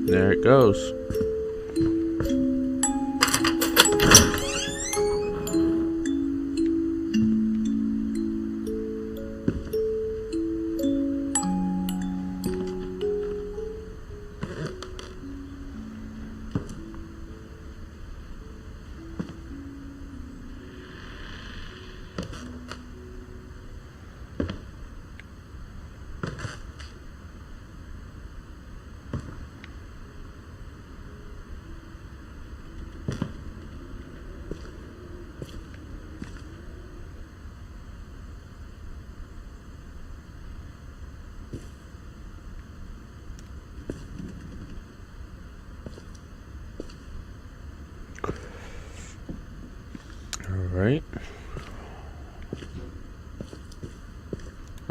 There it goes. Right.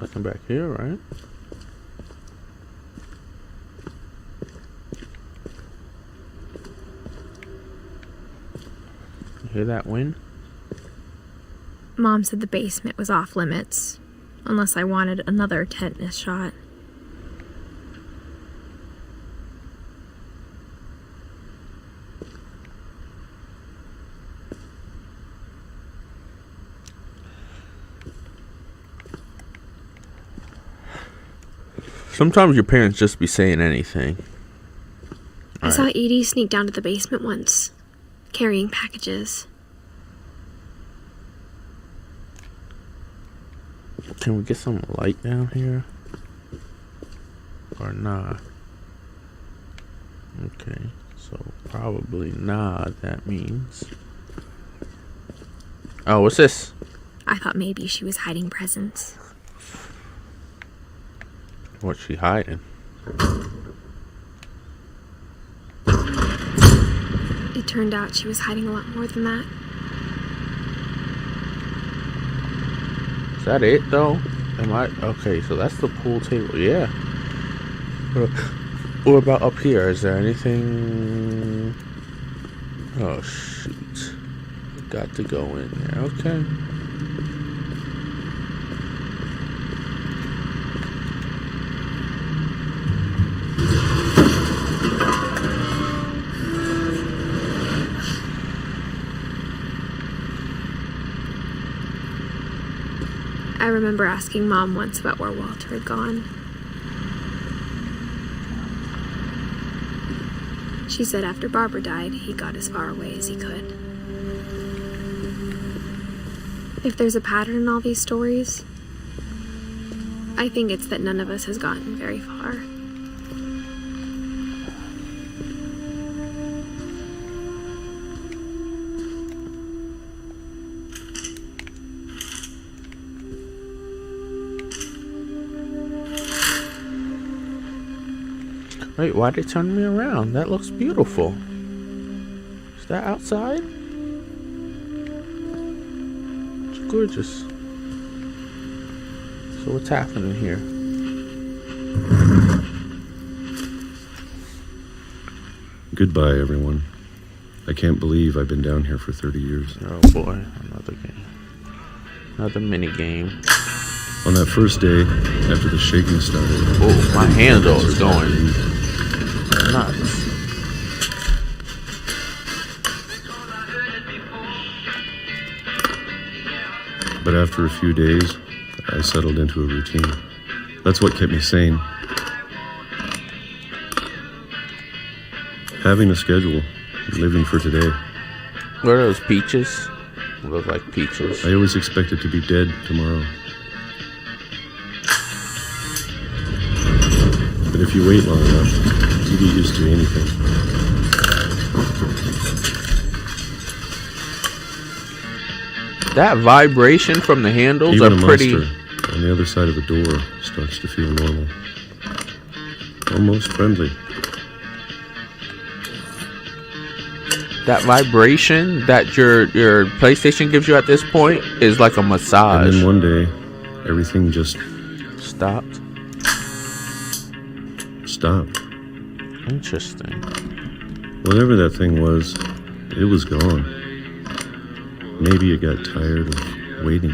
Nothing back here, right? You hear that wind? Mom said the basement was off limits, unless I wanted another tetanus shot. Sometimes your parents just be saying anything. I saw Edie sneak down to the basement once, carrying packages. Can we get some light down here? Or not? Okay, so probably not, that means. Oh, what's this? I thought maybe she was hiding presents. What's she hiding? It turned out she was hiding a lot more than that. Is that it, though? Am I? Okay, so that's the pool table. Yeah. What about up here? Is there anything? Oh, shoot. Got to go in there. Okay. I remember asking Mom once about where Walter had gone. She said after Barbara died, he got as far away as he could. If there's a pattern in all these stories, I think it's that none of us has gotten very far. Wait, why'd they turn me around? That looks beautiful. Is that outside? It's gorgeous. So what's happening here? Goodbye, everyone. I can't believe I've been down here for 30 years. Oh boy, another game. Another mini game. On that first day, after the shaking started... Oh, my handle is going nuts. But after a few days, I settled into a routine. That's what kept me sane. Having a schedule, living for today. What are those, peaches? Look like peaches. I always expected to be dead tomorrow. But if you wait long enough, you get used to anything. That vibration from the handles Even are a pretty... monster on the other side of the door starts to feel normal. Almost friendly. That vibration that your PlayStation gives you at this point is like a massage. And then one day, everything just... stopped. Stopped. Interesting. Whatever that thing was, it was gone. Maybe it got tired of waiting.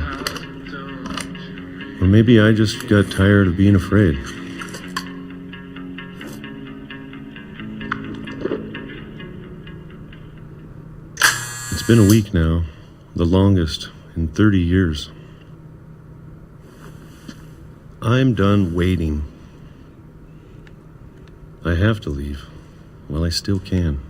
Or maybe I just got tired of being afraid. It's been a week now, the longest in 30 years. I'm done waiting. I have to leave while I still can.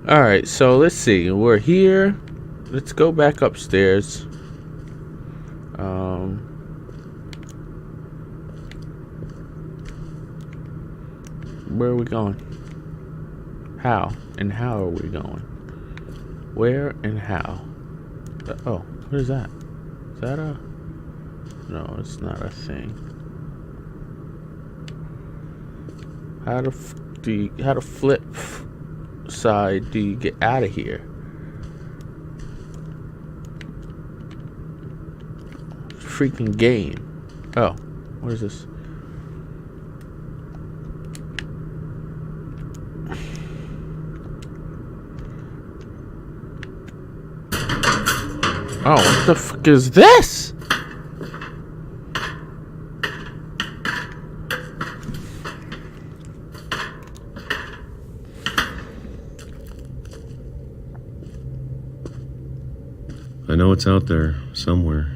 Alright, so let's see. We're here. Let's go back upstairs. Where are we going? How? And how are we going? Where and how? Oh, what is that? Is that a... No, it's not a thing. How to flip side do you get out of here? Freaking game. Oh, what is this? Oh, what the fuck is this? I know it's out there somewhere.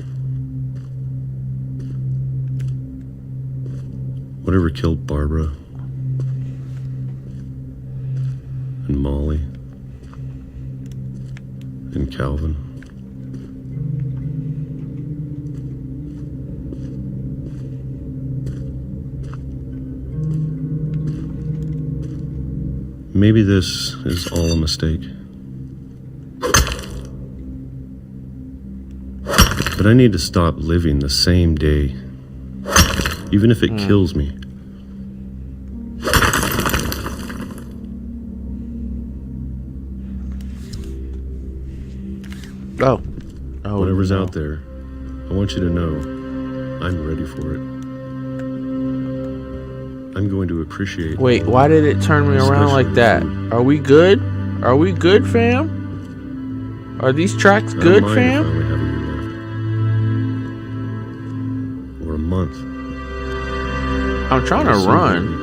Whatever killed Barbara and Molly and Calvin. Maybe this is all a mistake. But I need to stop living the same day, even if it kills me. Oh. Whatever's out there, I want you to know I'm ready for it. I'm going to appreciate. Wait, why did it turn me around like that? Are we good? Are we good, fam? Are these tracks good, fam? I only have a year left. Or a month. I'm trying to run.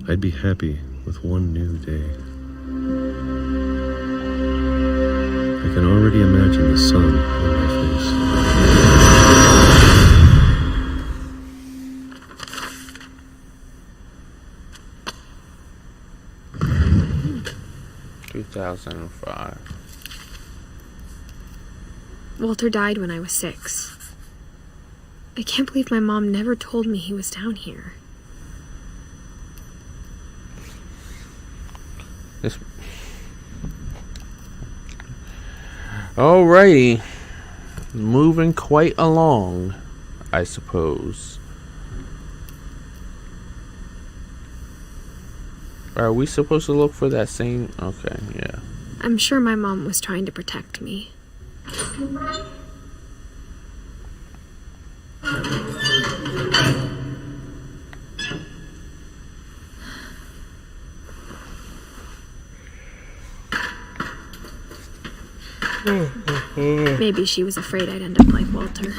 I'd be happy with one new day. I can already imagine the sun on my face. 2005. Walter died when I was 6. I can't believe my mom never told me he was down here. Alrighty. Moving quite along, I suppose. Are we supposed to look for that same... Okay, yeah. I'm sure my mom was trying to protect me. Maybe she was afraid I'd end up like Walter.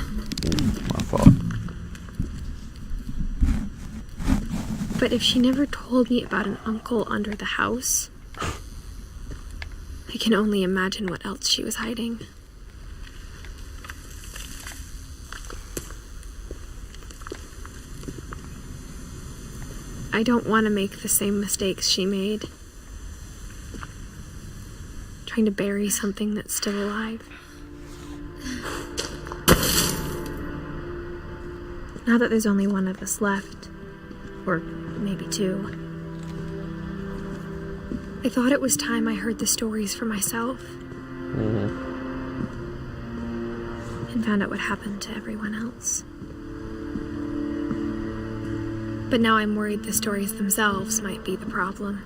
My fault. But if she never told me about an uncle under the house, I can only imagine what else she was hiding. I don't want to make the same mistakes she made. Trying to bury something that's still alive. Now that there's only one of us left, or maybe 2, I thought it was time I heard the stories for myself. And found out what happened to everyone else. But now I'm worried the stories themselves might be the problem.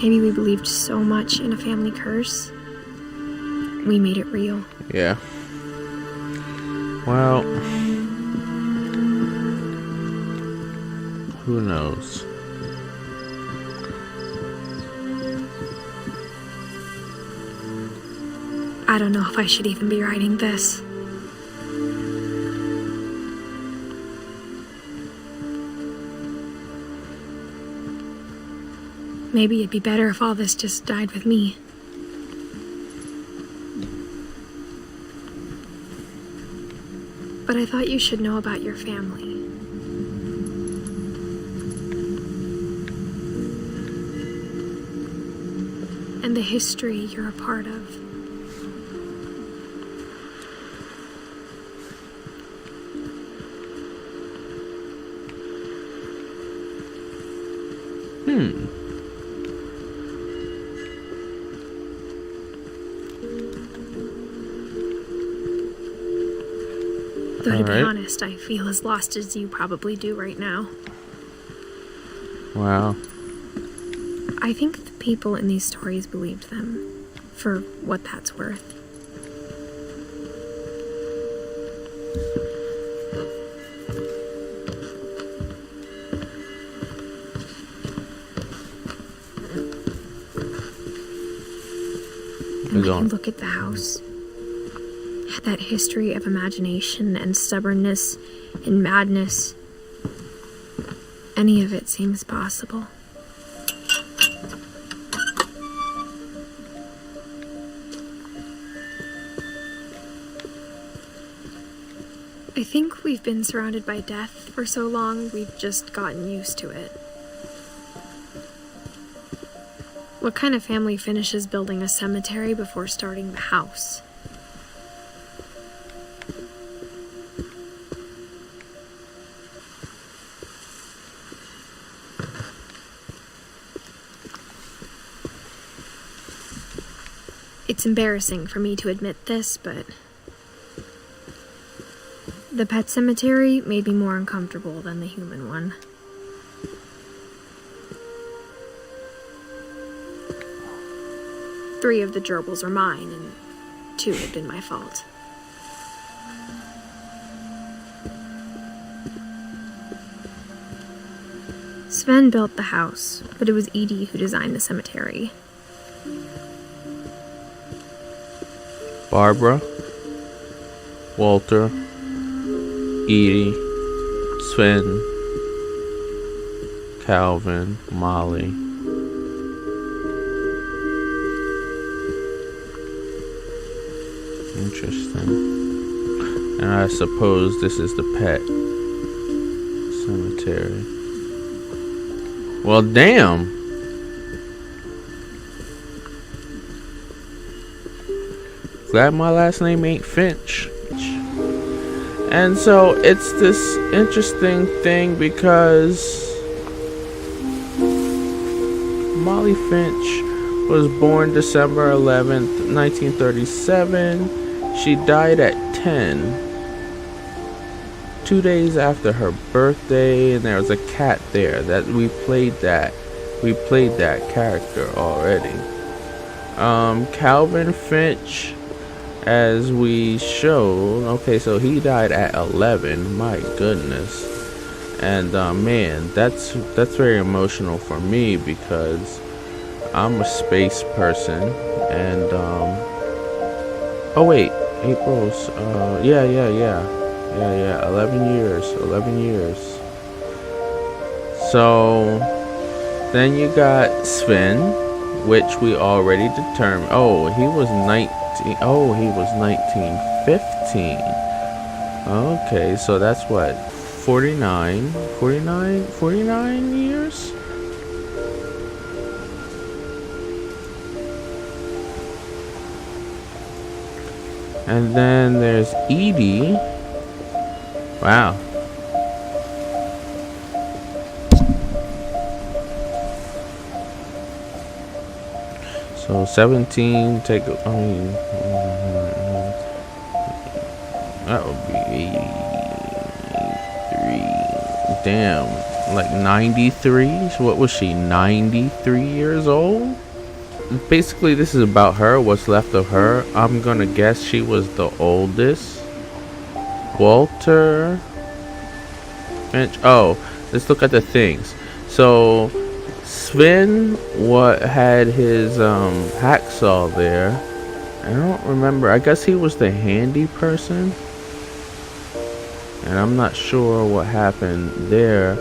Maybe we believed so much in a family curse, we made it real. Yeah. Well, who knows? I don't know if I should even be writing this. Maybe it'd be better if all this just died with me. But I thought you should know about your family. And the history you're a part of. Though to be honest, I feel as lost as you probably do right now. Wow. I think the people in these stories believed them, for what that's worth. And when you look at the house, that history of imagination and stubbornness and madness, any of it seems possible. I think we've been surrounded by death for so long, we've just gotten used to it. What kind of family finishes building a cemetery before starting the house? It's embarrassing for me to admit this, but the pet cemetery made me more uncomfortable than the human one. Three of the gerbils are mine, and 2 have been my fault. Sven built the house, but it was Edie who designed the cemetery. Barbara, Walter, Edie, Sven, Calvin, Molly. Interesting. And I suppose this is the pet cemetery. Well, damn. Glad my last name ain't Finch. And so it's this interesting thing because Molly Finch was born December 11th, 1937. She died at 10. 2 days after her birthday, and there was a cat there that we played that character already. Calvin Finch, as we showed, okay, so he died at 11. My goodness. And man, that's very emotional for me because I'm a space person. And oh wait, April's 11 years. So then you got Sven, which we already determined. Oh, he was 1915. Okay, so that's what, 49 years? And then there's Edie. Wow. So 17, that would be 83. Damn. like 93. What was she, 93 years old? Basically, this is about her, what's left of her. I'm gonna guess she was the oldest. Walter Finch. Oh, let's look at the things. So Sven had his hacksaw there. I don't remember. I guess he was the handy person, and I'm not sure what happened there.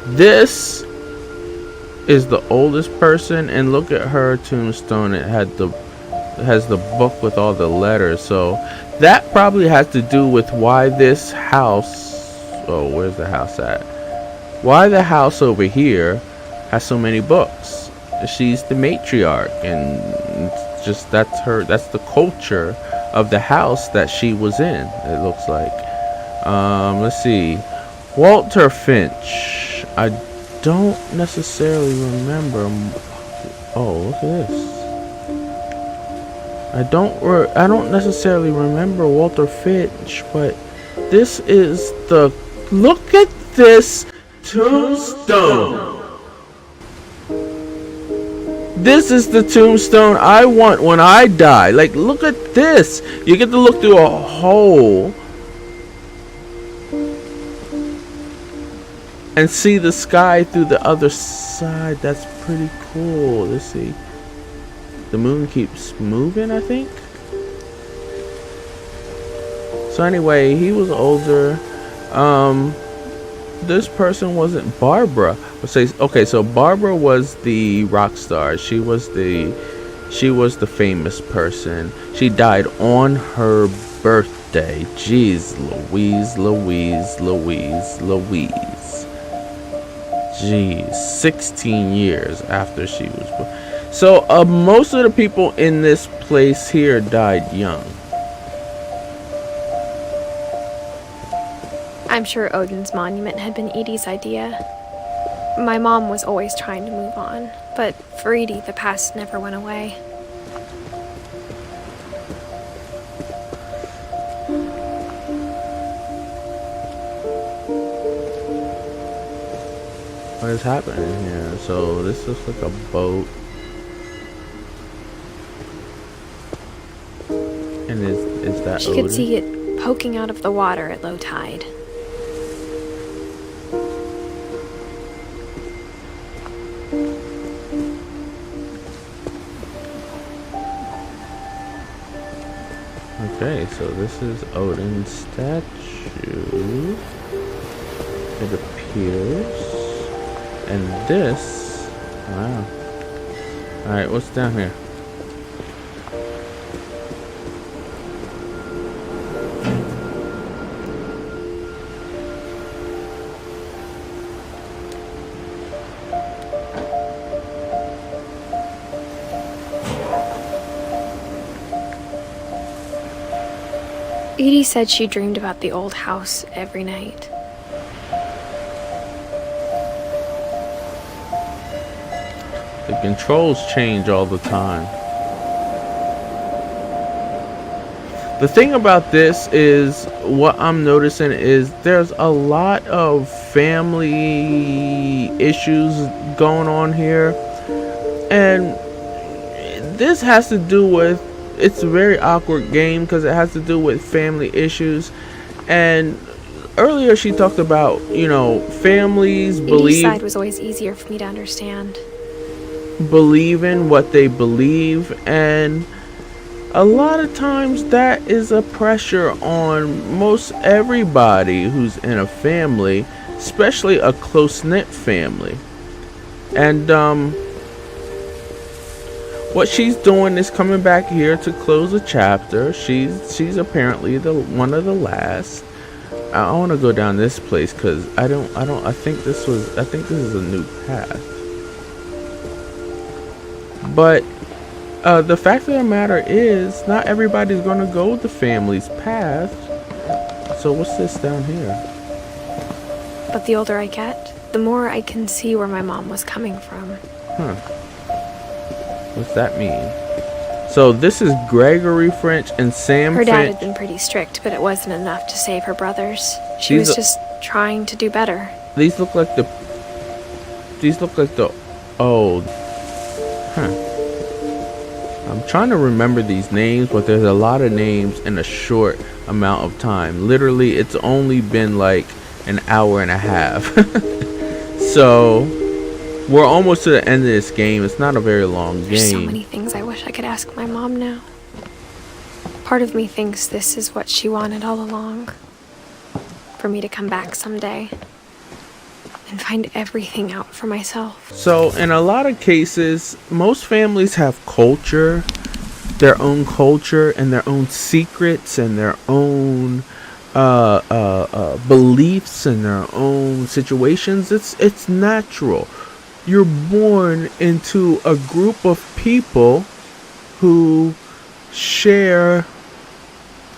This is the oldest person, and look at her tombstone. It has the book with all the letters, so that probably has to do with why this house, oh, where's the house at, why the house over here has so many books. She's the matriarch, and it's just that's the culture of the house that she was in, it looks like. Let's see, Walter Finch. I don't necessarily remember. Oh, look at this. I don't necessarily remember Walter Finch, but this is the, look at this tombstone. This is the tombstone I want when I die. Like, look at this. You get to look through a hole and see the sky through the other side. That's pretty cool. Let's see. The moon keeps moving, I think. So anyway, he was older. This person wasn't Barbara. Okay, so Barbara was the rock star. She was the famous person. She died on her birthday. Jeez Louise. Jeez, 16 years after she was born. So most of the people in this place here died young. I'm sure Odin's monument had been Edie's idea. My mom was always trying to move on, but for Edie, the past never went away. What is happening here? So this looks like a boat. And is that She Odin? could see it poking out of the water at low tide. Okay, so this is Odin's statue. It appears. And this, wow. Alright, what's down here? Edie said she dreamed about the old house every night. The controls change all the time. The thing about this is, what I'm noticing is there's a lot of family issues going on here. And this has to do with, it's a very awkward game because it has to do with family issues. And earlier she talked about, you know, families Edie's side was always easier for me to understand. Believe in what they believe, and a lot of times that is a pressure on most everybody who's in a family, especially a close-knit family. And what she's doing is coming back here to close a chapter. She's apparently one of the last. I want to go down this place because I think this is a new path. But the fact of the matter is, not everybody's going to go the family's path. So what's this down here? But the older I get, the more I can see where my mom was coming from. Huh. What's that mean? So this is Gregory Finch and Sam Her Finch. dad had been pretty strict, but it wasn't enough to save her brothers. She was just trying to do better. These look like the These look like the old. Huh. I'm trying to remember these names, but there's a lot of names in a short amount of time. Literally, it's only been like an hour and a half. So, we're almost to the end of this game. It's not a very long game. There's so many things I wish I could ask my mom now. Part of me thinks this is what she wanted all along. For me to come back someday and find everything out for myself. So, in a lot of cases, most families have culture, their own culture, and their own secrets, and their own beliefs, and their own situations. It's natural. You're born into a group of people who share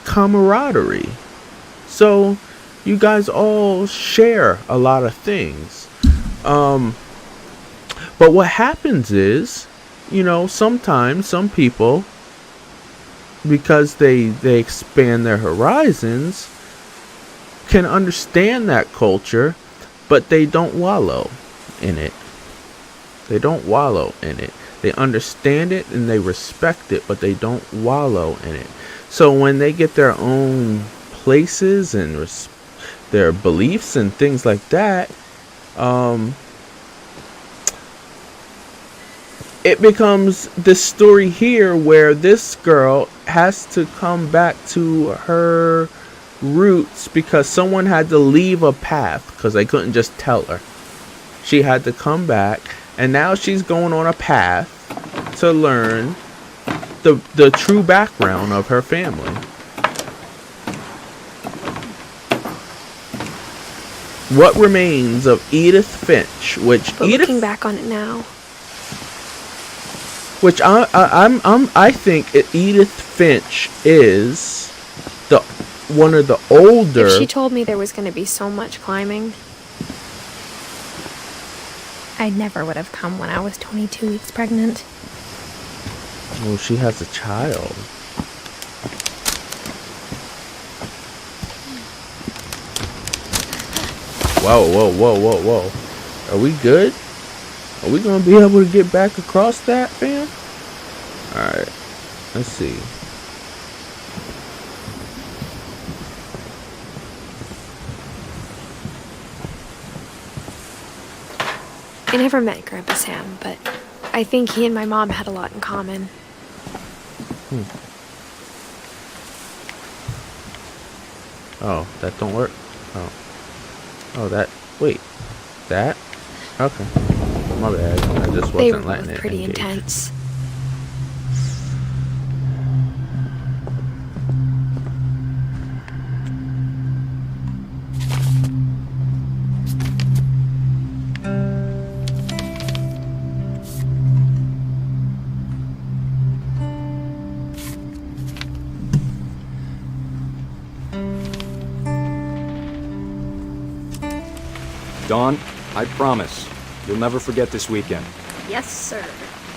camaraderie. So, you guys all share a lot of things. But what happens is, you know, sometimes some people, because they expand their horizons, can understand that culture, but they don't wallow in it. They don't wallow in it. They understand it and they respect it, but they don't wallow in it. So when they get their own places and their beliefs and things like that, it becomes this story here where this girl has to come back to her roots because someone had to leave a path because they couldn't just tell her. She had to come back, and now she's going on a path to learn the true background of her family. What remains of Edith Finch, But looking back on it now, I think Edith Finch is one of the older. if she told me there was going to be so much climbing, I never would have come when I was 22 weeks pregnant. Well, she has a child. Whoa. Are we good? Are we gonna be able to get back across that, fam? Alright. Let's see. I never met Grandpa Sam, but I think he and my mom had a lot in common. Oh, that don't work? Oh, that... Wait. That? Okay. My bad. I just They were wasn't letting both it pretty engage. intense. Dawn, I promise, you'll never forget this weekend. Yes, sir.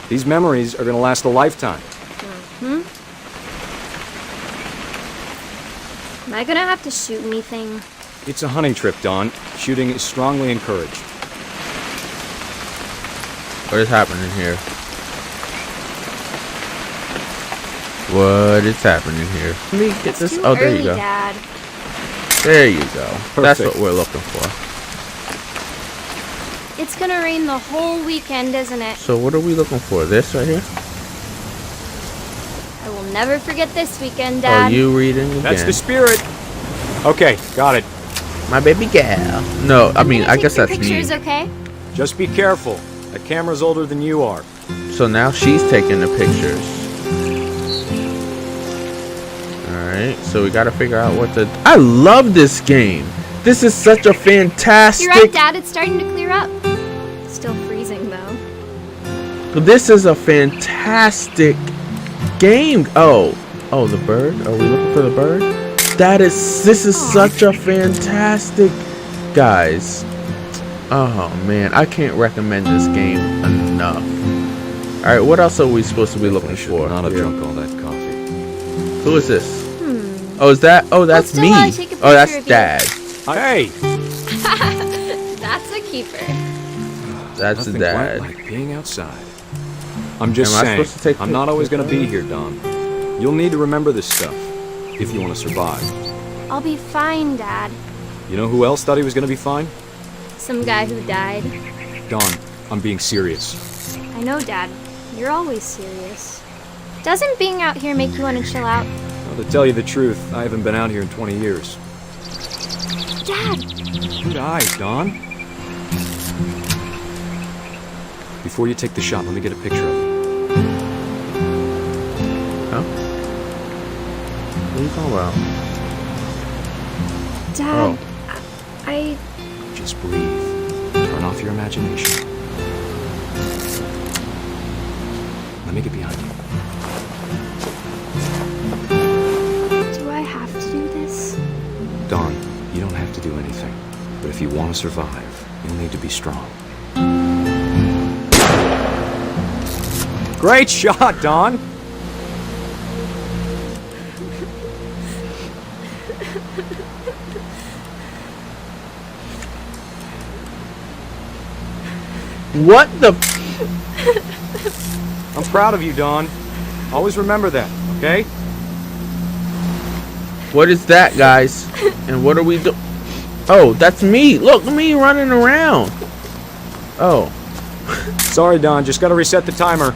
These memories are gonna last a lifetime. Am I gonna have to shoot anything? It's a hunting trip, Dawn. Shooting is strongly encouraged. What is happening here? What is happening here? Let me get this. Too Oh, there early, you go. Dad. There you go. That's Perfect. what we're looking for. It's gonna rain the whole weekend, isn't it? So what are we looking for? This right here? I will never forget this weekend, Oh, Dad. you reading again? That's the spirit. Okay, got it. My baby gal. No, I mean, I guess that's me. Pictures, okay? Just be careful. That camera's older than you are. So now she's taking the pictures. Alright, so we gotta figure out what to... I love this game! This is such a fantastic... You're right, Dad. It's starting to clear up. Still freezing, though. This is a fantastic game. Oh, the bird? Are we looking for the bird? This is such a fantastic... Guys. Oh, man. I can't recommend this game enough. Alright, what else are we supposed to be looking for? Not have here? drunk all that coffee. Who is this? Oh, is that... Oh, that's still me. wanna take a Oh, that's picture of you. Dad. Hey! That's a keeper. That's Nothing Dad. quite like being outside. I'm just Am I saying, supposed to take I'm not always pictures? gonna be here, Don. You'll need to remember this stuff if you want to survive. I'll be fine, Dad. You know who else thought he was gonna be fine? Some guy who died. Don, I'm being serious. I know, Dad. You're always serious. Doesn't being out here make you want to chill out? Well, to tell you the truth, I haven't been out here in 20 years. Dad! Good eyes, Don. Before you take the shot, let me get a picture of you. Huh? What are you talking about? Dad, Oh. I... Just breathe. Turn off your imagination. Let me get behind you. Do I have to do this? Don, you don't have to do anything. But if you want to survive, you'll need to be strong. Great shot, Don! What the? I'm proud of you, Don. Always remember that, okay? What is that, guys? And what are we doing? Oh, that's me. Look at me running around. Oh. Sorry, Don. Just gotta reset the timer.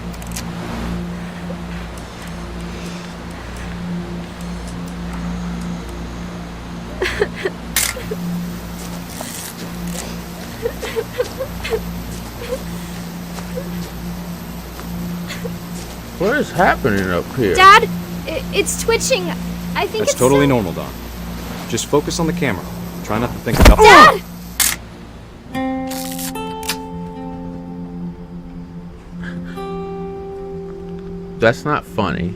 What is happening up here? Dad, it's twitching. I think That's it's totally so- normal, Don. Just focus on the camera. Try not to think about... Dad! That's not funny.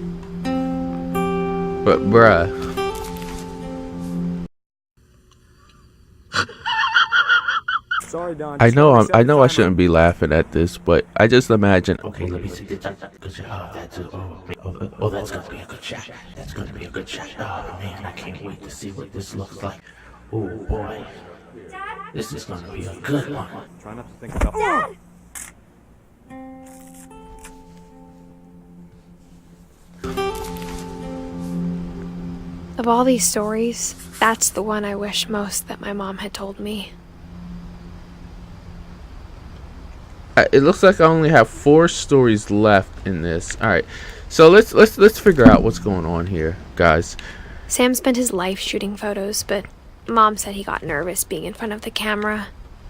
But bruh. Sorry, Don. I Just know gotta I reset the know I timer. shouldn't be laughing at this, but I just imagine. Okay, let me see the good shot. Oh, that's gonna be a good shot. That's gonna be a good shot. Oh man, I can't wait to see what this looks like. Oh boy, this is gonna be a good one. Try not to think about... Of all these stories, that's the one I wish most that my mom had told me. It looks like I only have 4 stories left in this. All right, so let's figure out what's going on here, guys. Sam spent his life shooting photos, but Mom said he got nervous being in front of the camera.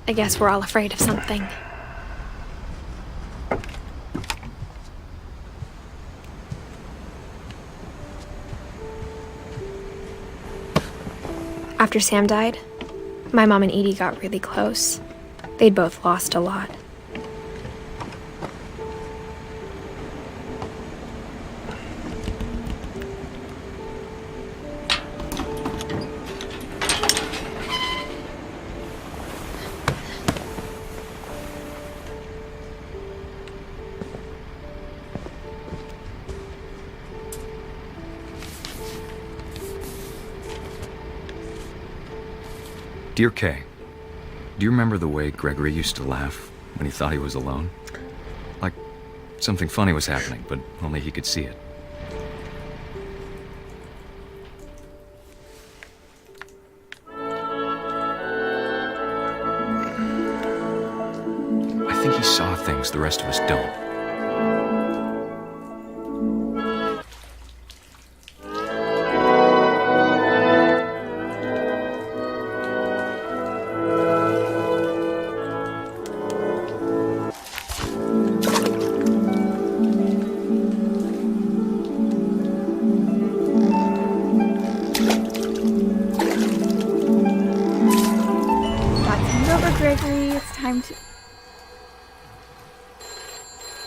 I guess we're all afraid of something. After Sam died, my mom and Edie got really close. They'd both lost a lot. Dear Kay, do you remember the way Gregory used to laugh when he thought he was alone? Like something funny was happening, but only he could see it. I think he saw things the rest of us don't. Gregory, it's time to...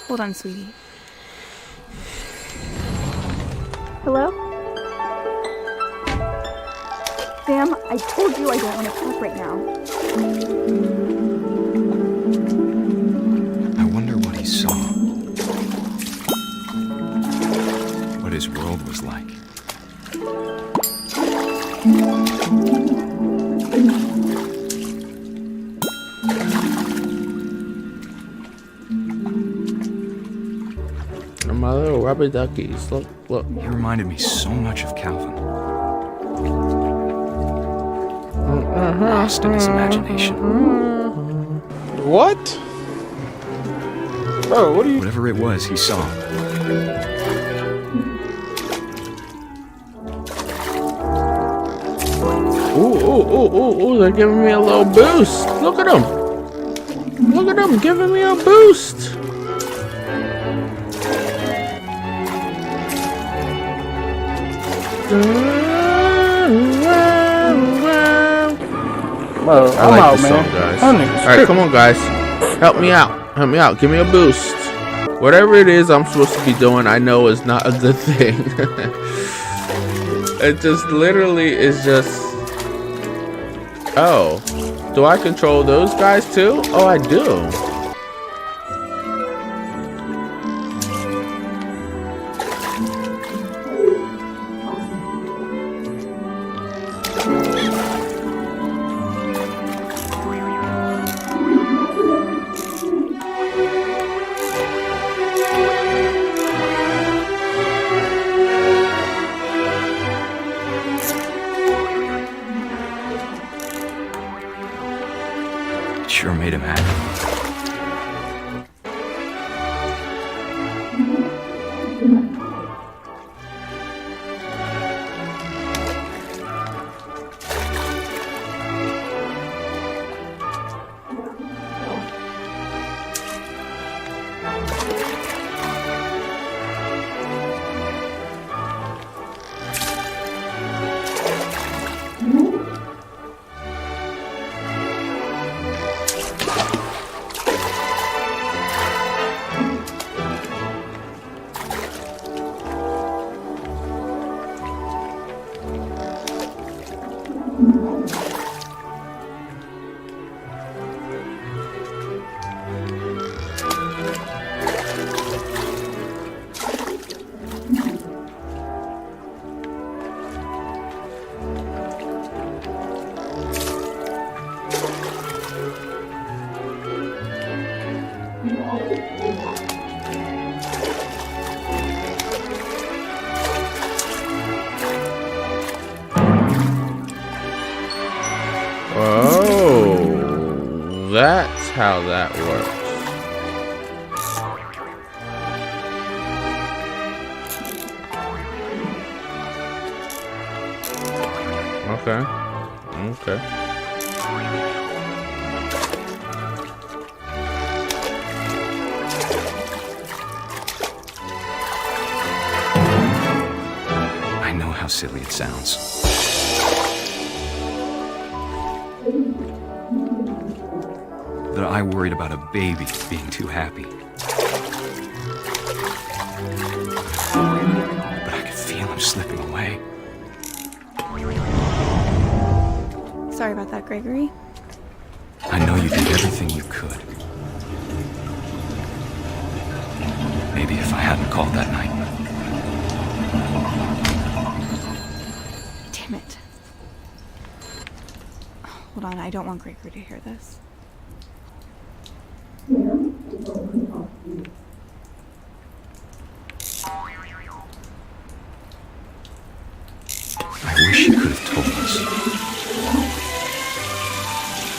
Hold on, sweetie. Hello? Sam, I told you I don't want to talk right now. I wonder what he saw. What his world was like. Rubber duckies. Look, look. He reminded me so much of Calvin. Lost in his imagination. What? Bro, what are you... Whatever it was, he saw. Ooh, they're giving me a little boost. Look at them. Look at them giving me a boost. Bro, I like this song, guys. Alright, come on, guys. Help me out. Help me out. Give me a boost. Whatever it is I'm supposed to be doing, I know is not a good thing. It just literally is just... Oh. Do I control those guys too? Oh, I do. It sure made him happy. Oh, that's how that works. Okay. I know how silly it sounds. That I worried about a baby being too happy. But I could feel him slipping away. Sorry about that, Gregory. I know you did everything you could. Maybe if I hadn't called that night. Damn it. Hold on, I don't want Gregory to hear this. I wish he could have told us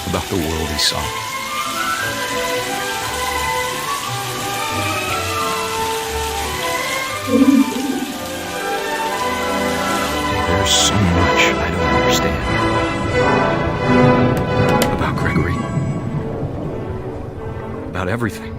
about the world he saw. There's so much I don't understand about Gregory, about everything.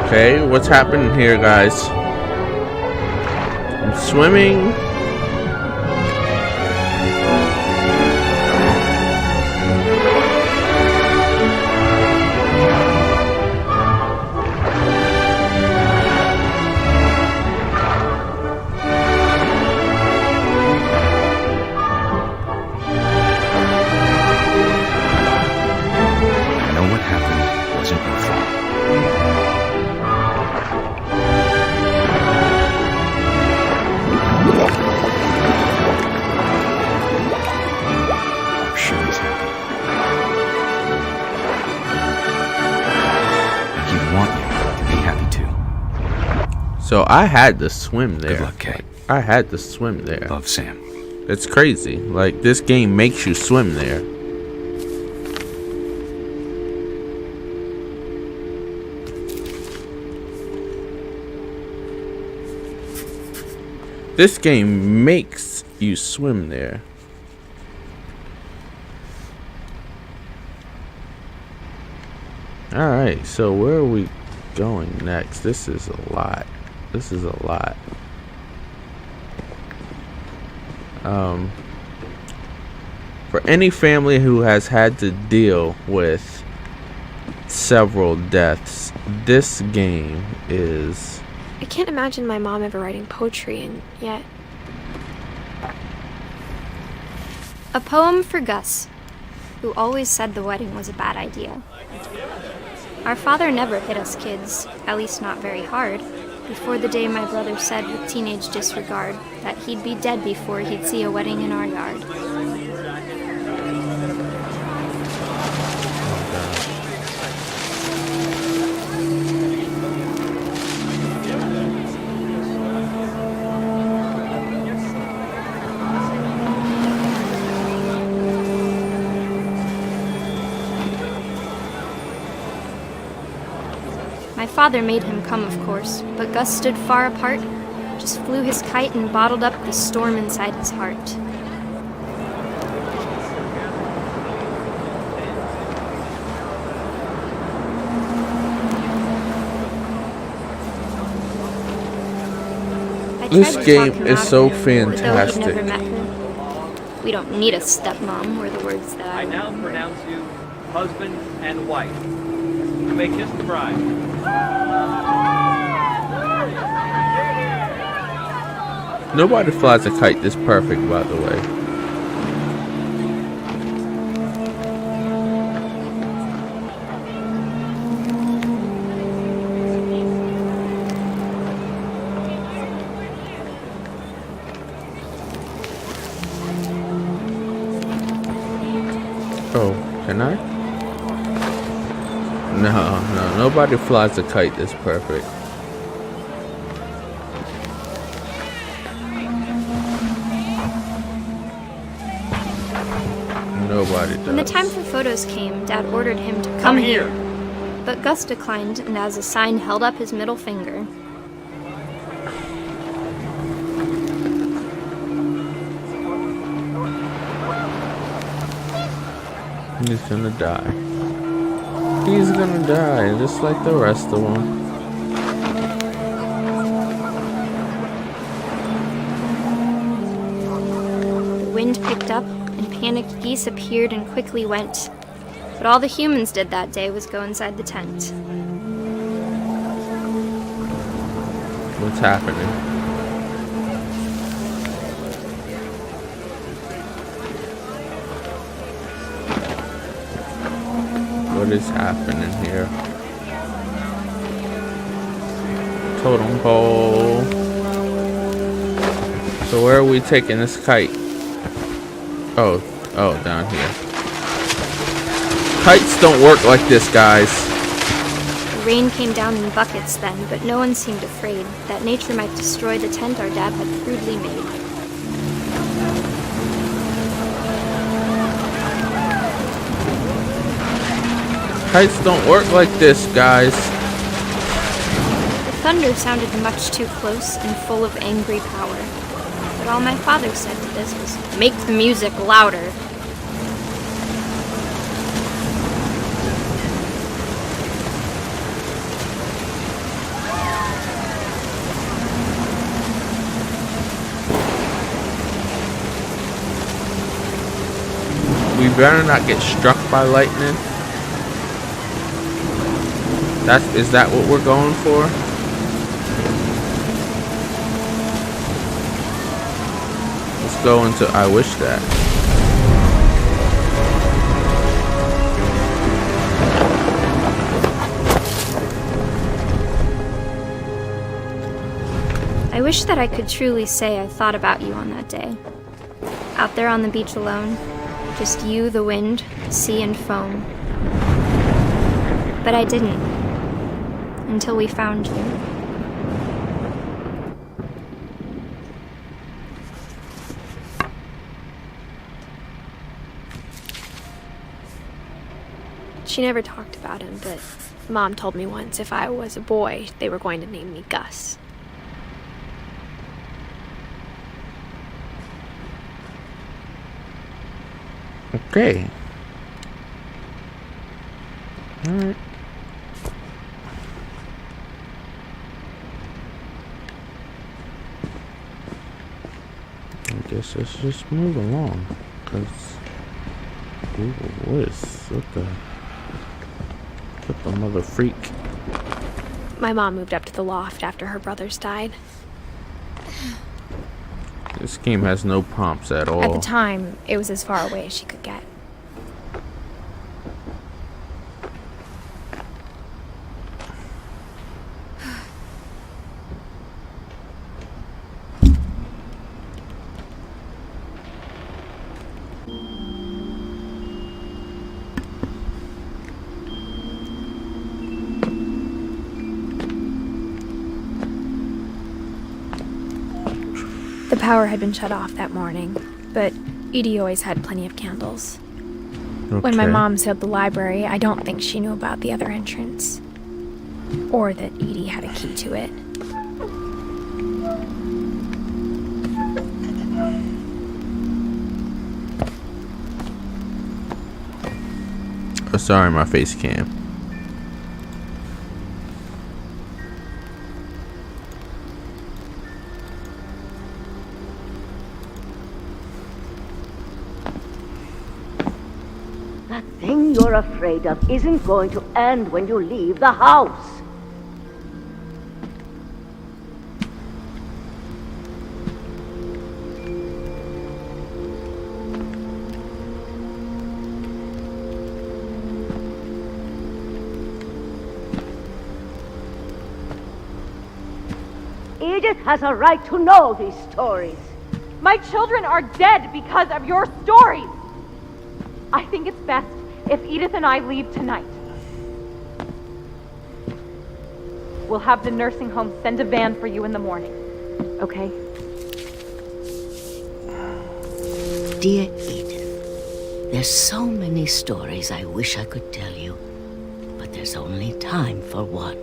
Okay, what's happening here, guys? I'm swimming. So I had to swim there. Good luck, Kay. I had to swim there. Love, Sam. It's crazy. Like, this game makes you swim there. This game makes you swim there. Alright, so where are we going next? This is a lot. This is a lot. For any family who has had to deal with several deaths, this game is... I can't imagine my mom ever writing poetry, and yet... A poem for Gus, who always said the wedding was a bad idea. Our father never hit us kids, at least not very hard, before the day my brother said with teenage disregard that he'd be dead before he'd see a wedding in our yard. My father made him come, of course, but Gus stood far apart, just flew his kite and bottled up the storm inside his heart. This game is so But though he'd never fantastic. met her. We don't need a stepmom, were the words that I now pronounce you husband and wife. You may kiss the bride. Nobody flies a kite this perfect, by the way. Oh, can I? No, nobody flies a kite this perfect. Nobody does. When the time for photos came, Dad ordered him to come here. But Gus declined, and as a sign held up his middle finger. He's gonna die. He's gonna die, just like the rest of them. The wind picked up, and panicked geese appeared and quickly went. But all the humans did that day was go inside the tent. What's happening? What is happening here? Totem pole. So where are we taking this kite? Oh, down here. Kites don't work like this, guys. The rain came down in buckets then, but no one seemed afraid that nature might destroy the tent our dad had crudely made. Kites don't work like this, guys. The thunder sounded much too close and full of angry power. But all my father said to this was, "Make the music louder." We better not get struck by lightning. Is that what we're going for? Let's go into I wish that. I wish that I could truly say I thought about you on that day. Out there on the beach alone, just you, the wind, sea, and foam. But I didn't. Until we found you. She never talked about him, but Mom told me once if I was a boy, they were going to name me Gus. Okay. Alright. I guess let's just move along, cause what the mother freak? My mom moved up to the loft after her brothers died. This game has no prompts at all. At the time, it was as far away as she could get. The power had been shut off that morning, but Edie always had plenty of candles. Okay. When my mom sealed the library, I don't think she knew about the other entrance. Or that Edie had a key to it. Oh, sorry, my face cam. That thing you're afraid of isn't going to end when you leave the house. Edith has a right to know these stories. My children are dead because of your stories. I think it's best if Edith and I leave tonight. We'll have the nursing home send a van for you in the morning, okay? Dear Edith, there's so many stories I wish I could tell you, but there's only time for one.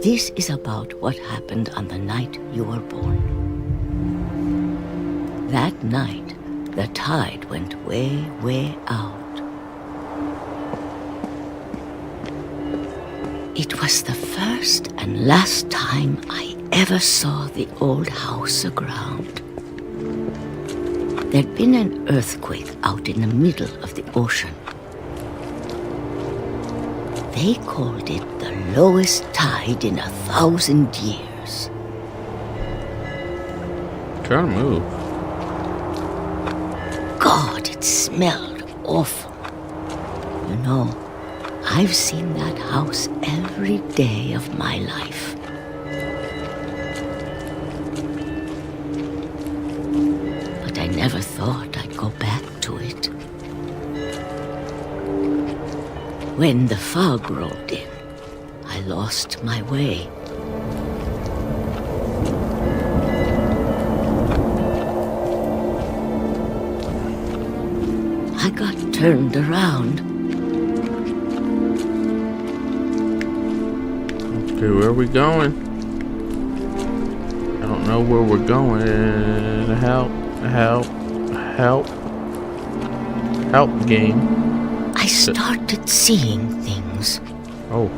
This is about what happened on the night you were born. That night, the tide went way, way out. It was the first and last time I ever saw the old house aground. There'd been an earthquake out in the middle of the ocean. They called it the lowest tide in 1,000 years. Trying to move. God, it smelled awful. You know, I've seen that house every day of my life. But I never thought I'd go back to it. When the fog rolled in, I lost my way. I got turned around. Okay, where are we going? I don't know where we're going. Help, help, help. Help, game. I started seeing things. Oh.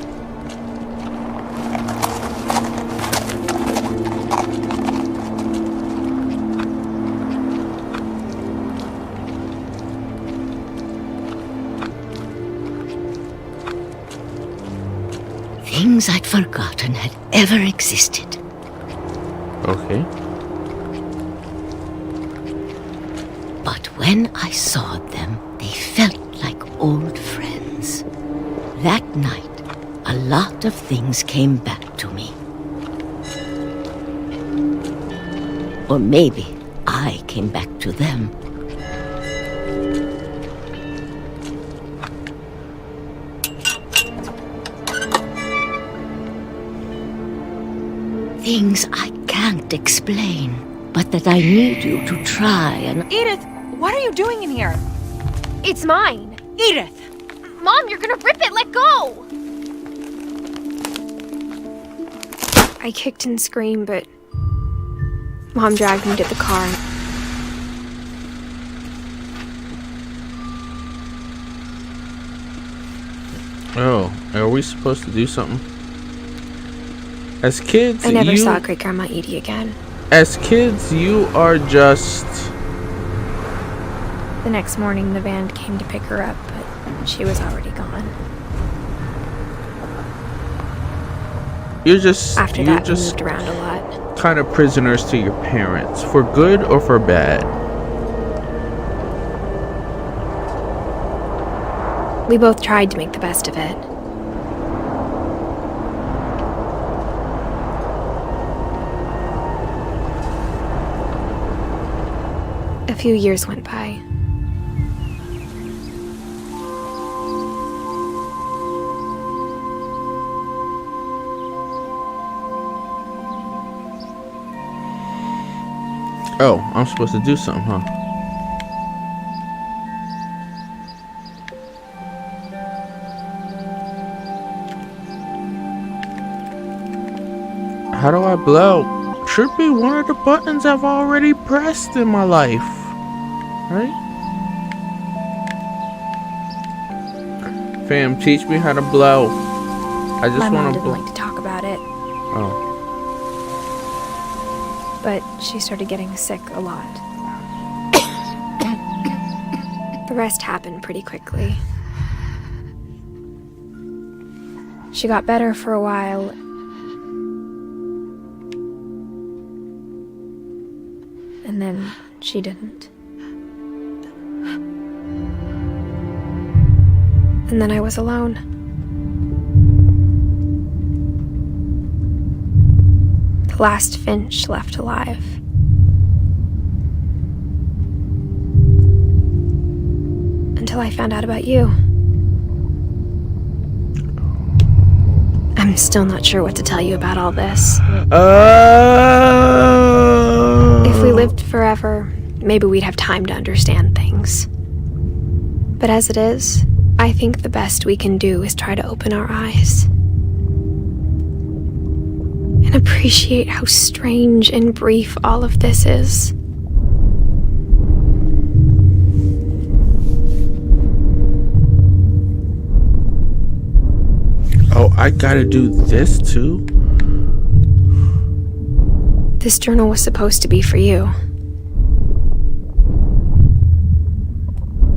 Things I'd forgotten had ever existed. Okay. But when I saw them, they felt like old friends. That night, a lot of things came back to me. Or maybe I came back to them. Things I can't explain, but that I need you to try and... Edith, what are you doing in here? It's mine. Edith! Mom, you're gonna rip it! Let go! I kicked and screamed, but Mom dragged me to the car. Oh, are we supposed to do something? As kids, I never saw Great Grandma Edie again. As kids, you are just... The next morning, the van came to pick her up, but she was already gone. You're just... After that, we moved around a lot. Kind of prisoners to your parents, for good or for bad. We both tried to make the best of it. A few years went by. Oh, I'm supposed to do something, huh? How do I blow? Should be one of the buttons I've already pressed in my life. Right? Fam, teach me how to blow. I just want to blow. My mom didn't like to talk about it. Oh. But she started getting sick a lot. The rest happened pretty quickly. She got better for a while. And then she didn't. And then I was alone. The last Finch left alive. Until I found out about you. I'm still not sure what to tell you about all this. If we lived forever, maybe we'd have time to understand things. But as it is, I think the best we can do is try to open our eyes. And appreciate how strange and brief all of this is. Oh, I gotta do this too? This journal was supposed to be for you.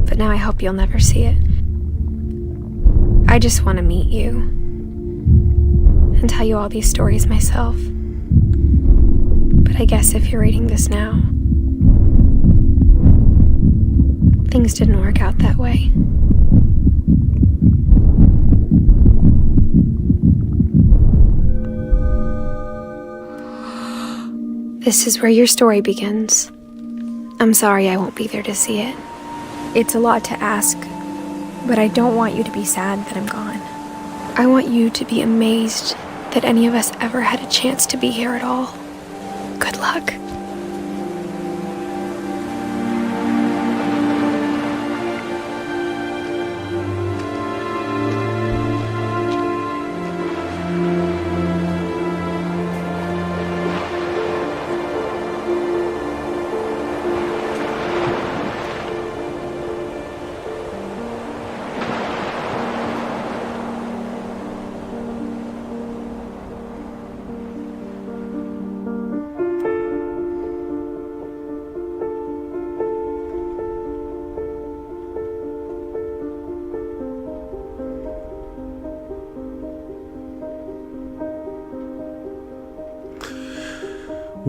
But now I hope you'll never see it. I just want to meet you. And tell you all these stories myself. But I guess if you're reading this now, things didn't work out that way. This is where your story begins. I'm sorry I won't be there to see it. It's a lot to ask, but I don't want you to be sad that I'm gone. I want you to be amazed that any of us ever had a chance to be here at all. Good luck.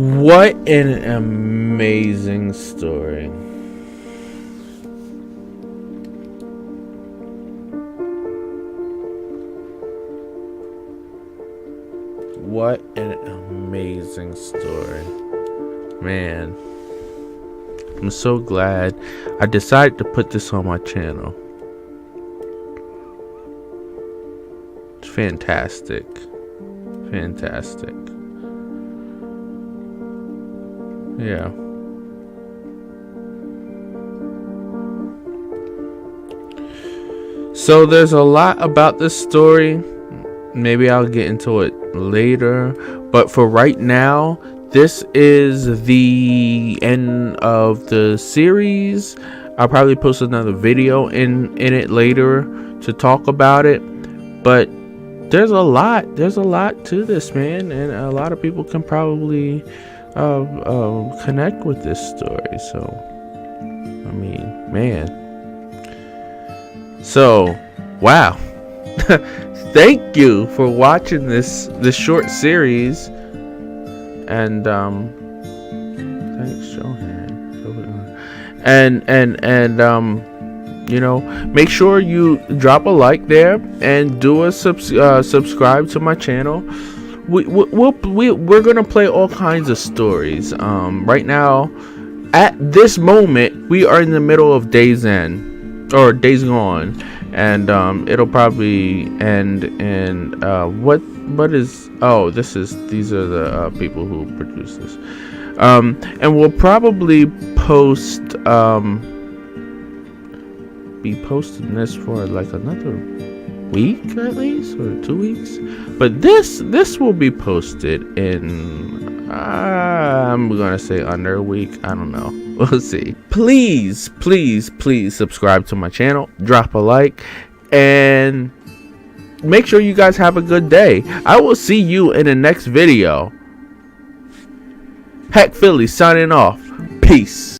What an amazing story. What an amazing story. Man, I'm so glad I decided to put this on my channel. It's fantastic. Fantastic. Yeah. So there's a lot about this story. Maybe I'll get into it later, but for right now, this is the end of the series. I'll probably post another video in it later to talk about it, but there's a lot to this, man, and a lot of people can probably connect with this story. So I mean, man, so wow. Thank you for watching this short series, and thanks, Johan. And you know, make sure you drop a like there and do a subscribe to my channel. We're gonna play all kinds of stories. Right now, at this moment, we are in the middle of Days End or Days Gone. And it'll probably end in what is, oh, these are the people who produce this, and we'll probably be posting this for like another week at least, or 2 weeks, but this will be posted in I'm gonna say under a week. I don't know. We'll see. Please subscribe to my channel, drop a like, and make sure you guys have a good day. I will see you in the next video. Heck Philly signing off. Peace.